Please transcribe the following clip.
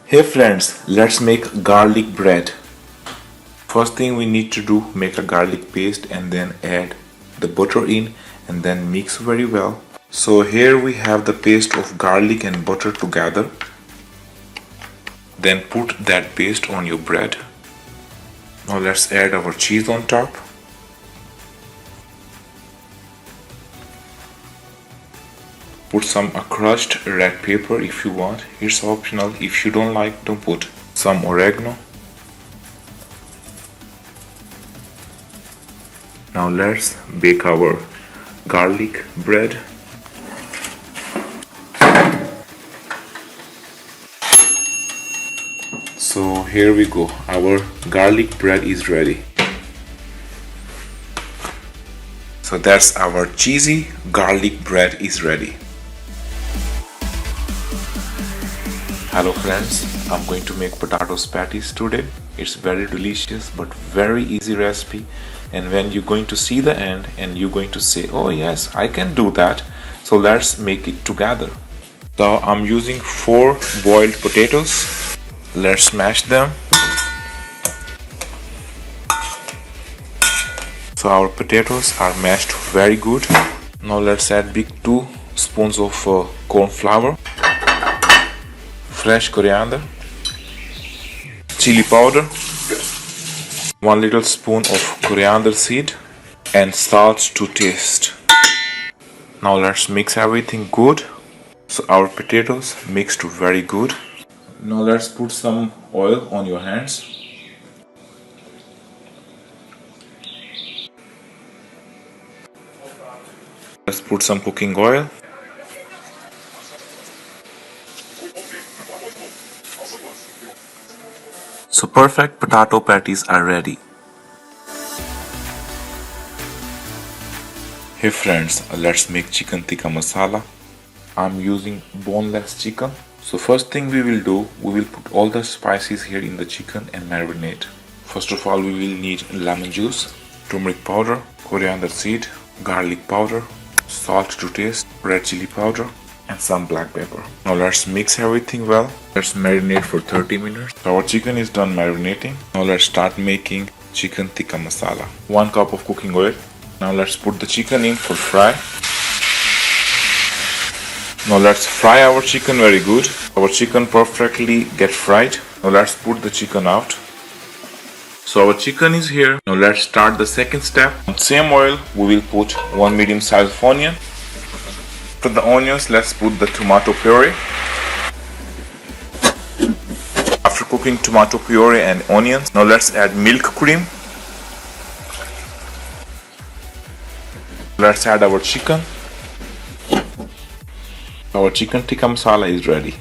Hey friends, let's make garlic bread. First thing we need to do, make a garlic paste and then add the butter in and then mix very well. So here we have the paste of garlic and butter together. Then put that paste on your bread. Now let's add our cheese on top. Put some crushed red pepper if you want. It's optional. If you don't like, don't put. Some oregano. Now let's bake our garlic bread. So here we go. Our garlic bread is ready. So that's our cheesy garlic bread is ready. Hello friends, I'm going to make potatoes patties today. It's very delicious but very easy recipe, and when you're going to see the end and you're going to say, oh yes, I can do that. So let's make it together. So I'm using 4 boiled potatoes. Let's smash them. So our potatoes are mashed very good. Now let's add big 2 spoons of corn flour, fresh coriander, chili powder, 1 little spoon of coriander seed, and salt to taste. Now let's mix everything good. So our potatoes mixed very good. Now let's put some oil on your hands. Let's put some cooking oil. So perfect potato patties are ready. Hey friends, let's make chicken tikka masala. I'm using boneless chicken. So first thing we will do, we will put all the spices here in the chicken and marinate. First of all, we will need lemon juice, turmeric powder, coriander seed, garlic powder, salt to taste, red chili powder, and some black pepper. Now let's mix everything well. Let's marinate for 30 minutes. So our chicken is done marinating. Now let's start making chicken tikka masala. 1 cup of cooking oil. Now let's put the chicken in for fry. Now let's fry our chicken very good. Our chicken perfectly get fried. Now let's put the chicken out. So our chicken is here. Now let's start the second step. On same oil we will put 1 medium sized onion. After the onions, let's put the tomato puree. After cooking tomato puree and onions, now let's add milk cream. Let's add our chicken. Our chicken tikka masala is ready.